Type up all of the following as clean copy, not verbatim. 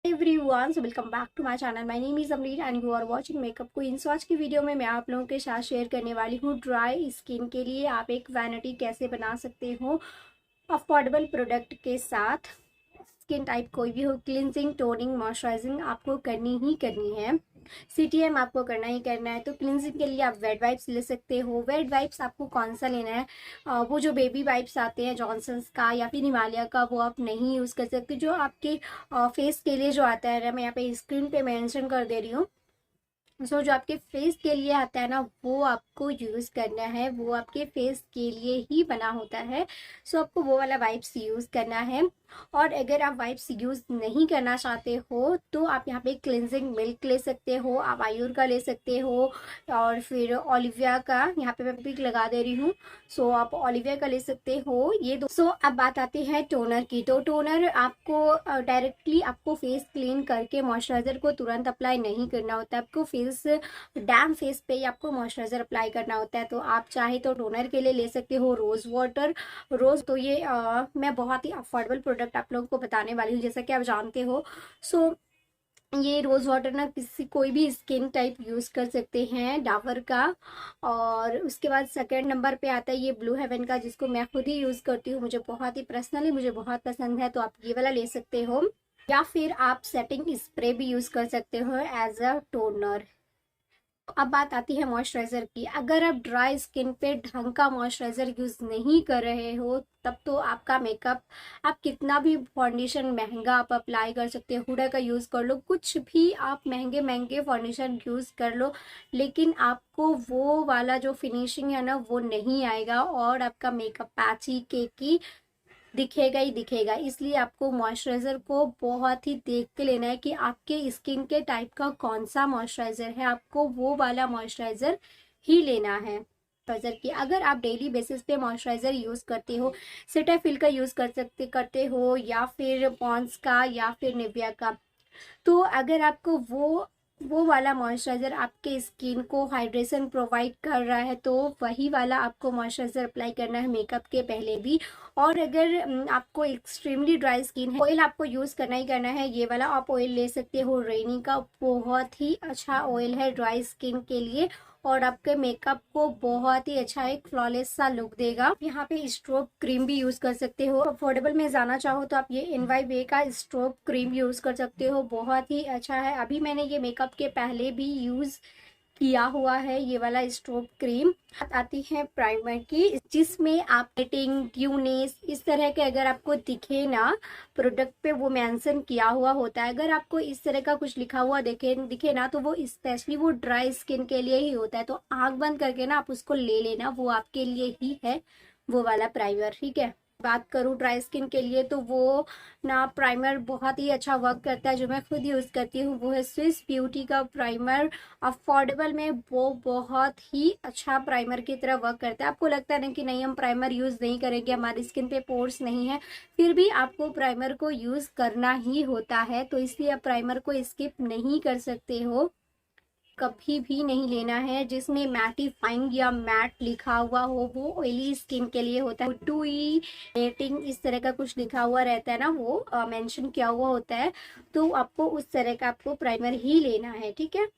Everyone, so welcome back to my channel. My name is Amreen and you are watching makeup queen. So आज की video में मैं आप लोगों के साथ शेयर करने वाली हूँ ड्राई स्किन के लिए आप एक वैनिटी कैसे बना सकते हो अफोर्डेबल प्रोडक्ट के साथ। स्किन टाइप कोई भी हो, क्लिनजिंग, टोनिंग, मॉइस्चराइजिंग आपको करनी ही करनी है। सीटीएम आपको करना ही करना है। तो क्लिनजिंग के लिए आप वेट वाइप्स ले सकते हो। वेट वाइप्स आपको कौन सा लेना है? वो जो बेबी वाइप्स आते हैं जॉनसन्स का या फिर हिमालय का, वो आप नहीं यूज़ कर सकते। जो आपके फेस के लिए जो आता है ना, मैं यहाँ पे स्क्रीन पे मेंशन कर दे रही हूँ। जो आपके फेस के लिए आता है ना, वो आपको यूज़ करना है। वो आपके फेस के लिए ही बना होता है। आपको वो वाला वाइप्स यूज़ करना है। और अगर आप वाइप्स यूज़ नहीं करना चाहते हो तो आप यहाँ पे क्लिनजिंग मिल्क ले सकते हो, आप आयुर का ले सकते हो, और फिर ओलिविया का, यहाँ पे मैं पिक लगा दे रही हूँ। आप ओलिविया का ले सकते हो, ये दो। अब बात आती है टोनर की। तो टोनर आपको डायरेक्टली आपको फेस क्लीन करके मॉइस्चराइजर को तुरंत अप्लाई नहीं करना होता है। आपको फेस डैम फेस पे ही आपको मॉइस्चराइजर अप्लाई करना होता है। तो आप चाहे तो टोनर के लिए ले सकते हो रोज वाटर। तो ये मैं बहुत ही अफोर्डेबल प्रोडक्ट आप लोगों को बताने वाली हूँ, जैसा कि आप जानते हो। ये रोज वाटर ना कोई भी स्किन टाइप यूज कर सकते हैं, डाबर का। और उसके बाद सेकंड नंबर पे आता है ये ब्लू हेवन का, जिसको मैं खुद ही यूज करती हूँ। मुझे बहुत ही पर्सनली मुझे बहुत पसंद है, तो आप ये वाला ले सकते हो। या फिर आप सेटिंग स्प्रे भी यूज कर सकते हो एज अ टोनर। अब बात आती है मॉइस्चराइजर की। अगर आप ड्राई स्किन पे ढंग का मॉइस्चराइजर यूज नहीं कर रहे हो, तब तो आपका मेकअप, आप कितना भी फाउंडेशन महंगा आप अप्लाई कर सकते हो, हुडा का यूज कर लो, कुछ भी आप महंगे महंगे फाउंडेशन यूज कर लो, लेकिन आपको वो वाला जो फिनिशिंग है ना, वो नहीं आएगा और आपका मेकअप पैची केकी दिखेगा ही दिखेगा। इसलिए आपको मॉइस्चराइजर को बहुत ही देख के लेना है कि आपके स्किन के टाइप का कौन सा मॉइस्चराइजर है। आपको वो वाला मॉइस्चराइजर ही लेना है। मॉइस्चराइजर की अगर आप डेली बेसिस पे मॉइस्चराइजर यूज करते हो, सेटाफिल का यूज करते हो, या फिर पॉन्ड्स का, या फिर निविया का, तो अगर आपको वो वाला मॉइस्चराइजर आपके स्किन को हाइड्रेशन प्रोवाइड कर रहा है, तो वही वाला आपको मॉइस्चराइजर अप्लाई करना है मेकअप के पहले भी। और अगर आपको एक्सट्रीमली ड्राई स्किन है, ऑयल आपको यूज करना ही करना है। ये वाला आप ऑयल ले सकते हो, रेनी का, बहुत ही अच्छा ऑयल है ड्राई स्किन के लिए, और आपके मेकअप को बहुत ही अच्छा एक फ्लॉलेस सा लुक देगा। यहाँ पे स्ट्रोब क्रीम भी यूज कर सकते हो। अफोर्डेबल में जाना चाहो तो आप ये NYB का स्ट्रोब क्रीम यूज कर सकते हो, बहुत ही अच्छा है। अभी मैंने ये मेकअप के पहले भी यूज किया हुआ है ये वाला स्ट्रोब क्रीम। बात आती है प्राइमर की, जिसमें आप सेटिंग, ड्यूनेस, इस तरह के अगर आपको दिखे ना प्रोडक्ट पे, वो मेंशन किया हुआ होता है। अगर आपको इस तरह का कुछ लिखा हुआ दिखे ना, तो वो स्पेशली वो ड्राई स्किन के लिए ही होता है। तो आंख बंद करके ना आप उसको ले लेना, वो आपके लिए ही है वो वाला प्राइमर, ठीक है। बात करूँ ड्राई स्किन के लिए, तो वो ना प्राइमर बहुत ही अच्छा वर्क करता है, जो मैं खुद यूज करती हूँ। वो है स्विस ब्यूटी का प्राइमर। अफोर्डेबल में वो बहुत ही अच्छा प्राइमर की तरह वर्क करता है। आपको लगता है ना कि नहीं, हम प्राइमर यूज नहीं करेंगे, हमारी स्किन पे पोर्स नहीं है, फिर भी आपको प्राइमर को यूज करना ही होता है। तो इसलिए आप प्राइमर को स्किप नहीं कर सकते हो, कभी भी नहीं लेना है। जिसमें मैटिफाइंग या मैट लिखा हुआ हो, वो ऑयली स्किन के लिए होता है। टूई मेटिंग इस तरह का कुछ लिखा हुआ रहता है ना, वो मेंशन किया हुआ होता है। तो आपको उस तरह का आपको प्राइमर ही लेना है, ठीक है।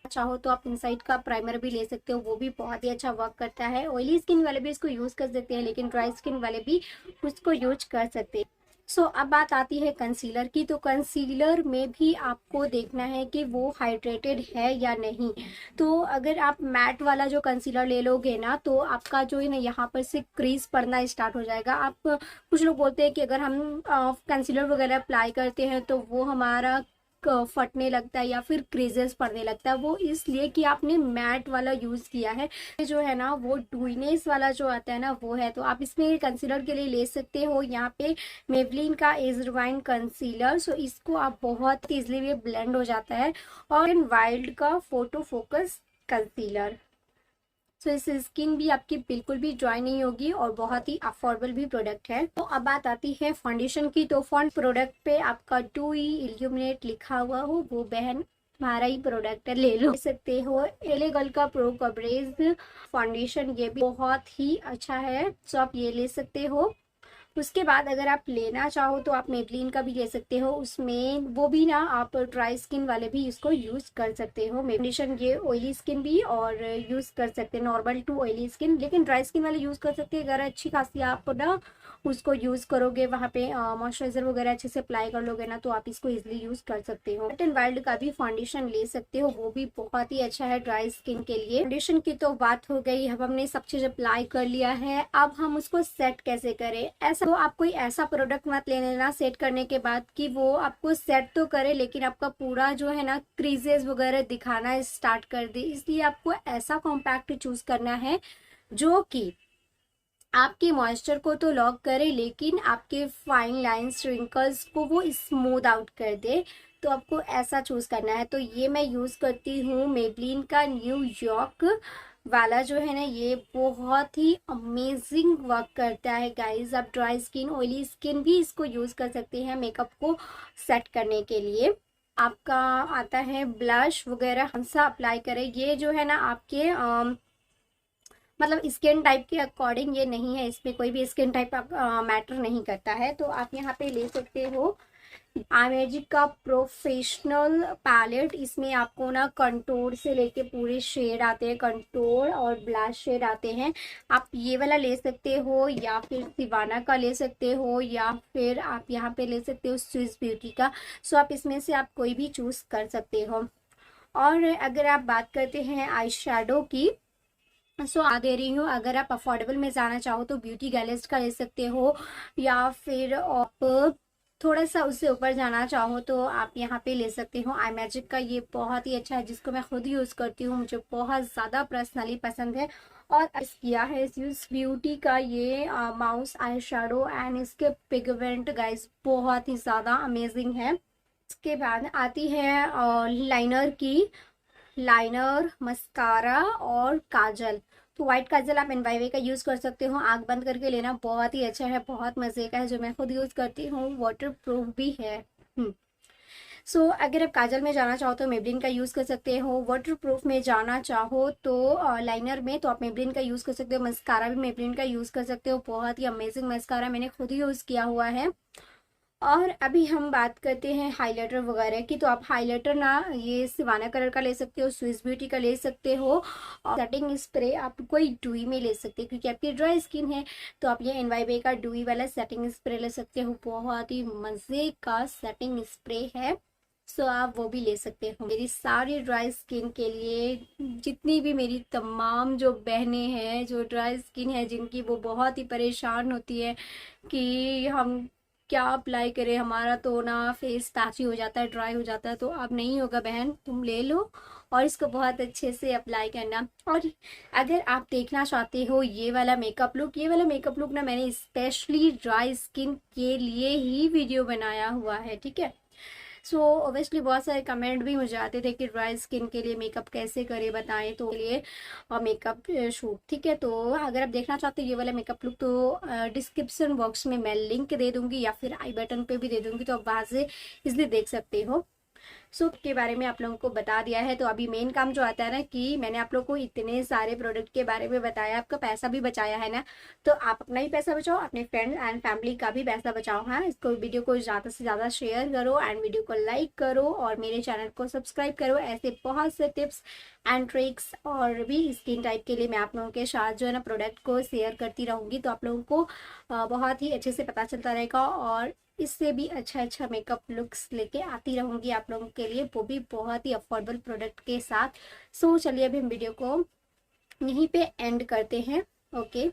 चाहो तो आप इनसाइड का प्राइमर भी ले सकते हो, वो भी बहुत ही अच्छा वर्क करता है। ऑयली स्किन वाले भी इसको यूज कर सकते हैं, लेकिन ड्राई स्किन वाले भी उसको यूज कर सकते हैं। अब बात आती है कंसीलर की। तो कंसीलर में भी आपको देखना है कि वो हाइड्रेटेड है या नहीं। तो अगर आप मैट वाला जो कंसीलर ले लोगे ना, तो आपका जो है ना, यहाँ पर से क्रीज पड़ना स्टार्ट हो जाएगा। आप, कुछ लोग बोलते हैं कि अगर हम कंसीलर वगैरह अप्लाई करते हैं तो वो हमारा फटने लगता है या फिर क्रीजेस पड़ने लगता है। वो इसलिए कि आपने मैट वाला यूज किया है। ये जो है ना, वो डुइनेस वाला जो आता है ना, वो है। तो आप इसमें कंसीलर के लिए ले सकते हो यहाँ पे मेवलिन का एज रिवाइन कंसीलर। इसको आप बहुत इजीली, ये ब्लेंड हो जाता है। और वाइल्ड का फोटो फोकस कंसीलर। इस स्किन भी आपकी बिल्कुल भी ड्राई नहीं होगी, और बहुत ही अफोर्डेबल भी प्रोडक्ट है। तो अब बात आती है फाउंडेशन की। तो फॉन्ट प्रोडक्ट पे आपका टूई इल्यूमिनेट लिखा हुआ हो, वो बहन हमारा ही प्रोडक्ट है, ले सकते हो। एलेगल का प्रो कवरेज फाउंडेशन, ये भी बहुत ही अच्छा है, आप ये ले सकते हो। उसके बाद अगर आप लेना चाहो तो आप मेबलिन का भी ले सकते हो, उसमें वो भी ना आप ड्राई स्किन वाले भी इसको यूज़ कर सकते हो। कंडीशन ये ऑयली स्किन भी और यूज़ कर सकते हैं, नॉर्मल टू ऑयली स्किन, लेकिन ड्राई स्किन वाले यूज़ कर सकते हैं। अगर अच्छी खासी आप ना उसको यूज़ करोगे, वहाँ पे मॉइस्चराइजर वगैरह अच्छे से अप्लाई कर लोगे ना, तो आप इसको इजीली यूज़ कर सकते हो। वेट एंड वाइल्ड का भी फाउंडेशन ले सकते हो, वो भी बहुत ही अच्छा है ड्राई स्किन के लिए। फाउंडेशन की तो बात हो गई, अब हमने सब चीज़ अप्लाई कर लिया है, अब हम उसको सेट कैसे करें। ऐसा तो आप कोई ऐसा प्रोडक्ट मत ले लेना सेट करने के बाद कि वो आपको सेट तो करे लेकिन आपका पूरा जो है ना क्रीजेस वगैरह दिखाना स्टार्ट कर दे। इसलिए आपको ऐसा कॉम्पैक्ट चूज करना है जो कि आपके मॉइस्चर को तो लॉक करे लेकिन आपके फाइन लाइंस रिंकल्स को वो स्मूथ आउट कर दे। तो आपको ऐसा चूज करना है। तो ये मैं यूज करती हूँ मेबलिन का न्यूयॉर्क वाला जो है ना, ये बहुत ही अमेजिंग वर्क करता है गाइज। आप ड्राई स्किन ऑयली स्किन भी इसको यूज कर सकते हैं मेकअप को सेट करने के लिए। आपका आता है ब्लश वगैरह कौन सा अप्लाई करें, ये जो है ना आपके मतलब स्किन टाइप के अकॉर्डिंग ये नहीं है, इसमें कोई भी स्किन टाइप मैटर नहीं करता है। तो आप यहाँ पे ले सकते हो मैजिक का प्रोफेशनल पैलेट। इसमें आपको ना कंटूर से लेके पूरे शेड आते हैं, कंटूर और ब्लश शेड आते हैं। आप ये वाला ले सकते हो या फिर सिवाना का ले सकते हो या फिर आप यहाँ पे ले सकते हो स्विस ब्यूटी का। सो आप इसमें से आप कोई भी चूज कर सकते हो। और अगर आप बात करते हैं आई शेडो की, आ दे रही हूँ। अगर आप अफोर्डेबल में जाना चाहो तो ब्यूटी गैलेस्ट का ले सकते हो, या फिर आप थोड़ा सा उससे ऊपर जाना चाहो तो आप यहाँ पे ले सकते हो आई मैजिक का। ये बहुत ही अच्छा है, जिसको मैं खुद यूज़ करती हूँ, मुझे बहुत ज़्यादा पर्सनली पसंद है। और किया है स्विस ब्यूटी का ये माउस आई शेडो एंड इसके पिगमेंट गाइस बहुत ही ज़्यादा अमेजिंग है। इसके बाद आती है लाइनर की, लाइनर, मस्कारा और काजल। तो व्हाइट काजल आप एनवाईवे का यूज कर सकते हो, आंख बंद करके लेना, बहुत ही अच्छा है, बहुत मजे का है, जो मैं खुद यूज करती हूँ, वाटर प्रूफ भी है। सो अगर आप काजल में जाना चाहो तो मेबलिन का यूज़ कर सकते हो, वाटर प्रूफ में जाना चाहो तो लाइनर में तो आप मेबलिन का यूज़ कर सकते हो, मस्कारा भी मेबलिन का यूज़ कर सकते हो। बहुत ही अमेजिंग मस्कारा, मैंने खुद ही यूज़ किया हुआ है। और अभी हम बात करते हैं हाइलाइटर वगैरह की। तो आप हाइलाइटर ना ये सिवाना कलर का ले सकते हो, स्विस ब्यूटी का ले सकते हो, और सेटिंग स्प्रे आप कोई डुई में ले सकते हो क्योंकि आपकी ड्राई स्किन है। तो आप ये एनवाईबे का डुई वाला सेटिंग स्प्रे ले सकते हो, बहुत ही मज़े का सेटिंग स्प्रे है। सो आप वो भी ले सकते हो। मेरी सारी ड्राई स्किन के लिए, जितनी भी मेरी तमाम जो बहनें हैं जो ड्राई स्किन है, जिनकी वो बहुत ही परेशान होती है कि हम क्या अप्लाई करें, हमारा तो ना फेस पैची हो जाता है, ड्राई हो जाता है, तो अब नहीं होगा बहन, तुम ले लो और इसको बहुत अच्छे से अप्लाई करना। और अगर आप देखना चाहते हो ये वाला मेकअप लुक, ये वाला मेकअप लुक ना मैंने स्पेशली ड्राई स्किन के लिए ही वीडियो बनाया हुआ है, ठीक है। सो ऑब्वियसली बहुत सारे कमेंट भी मुझे आते थे कि ड्राई स्किन के लिए मेकअप कैसे करें बताएं, तो लिए और मेकअप शूट, ठीक है। तो अगर आप देखना चाहते हो ये वाला मेकअप लुक तो डिस्क्रिप्शन बॉक्स में मैं लिंक दे दूंगी या फिर आई बटन पे भी दे दूंगी, तो आप वहाँ से इसलिए देख सकते हो। सो के बारे में आप लोगों को बता दिया है। तो अभी मेन काम जो आता है ना कि मैंने आप लोगों को इतने सारे प्रोडक्ट के बारे में बताया, आपका पैसा भी बचाया है ना, तो आप अपना ही पैसा बचाओ, अपने फ्रेंड एंड फैमिली का भी पैसा बचाओ। हाँ, इसको वीडियो को ज़्यादा से ज़्यादा शेयर करो एंड वीडियो को लाइक करो और मेरे चैनल को सब्सक्राइब करो। ऐसे बहुत से टिप्स एंड ट्रिक्स और भी स्किन टाइप के लिए मैं आप लोगों के साथ जो है ना प्रोडक्ट को शेयर करती रहूँगी, तो आप लोगों को बहुत ही अच्छे से पता चलता रहेगा और इससे भी अच्छा मेकअप लुक्स लेके आती रहूंगी आप लोगों के लिए, वो भी बहुत ही अफोर्डेबल प्रोडक्ट के साथ। सो चलिए अभी हम वीडियो को यहीं पे एंड करते हैं। ओके।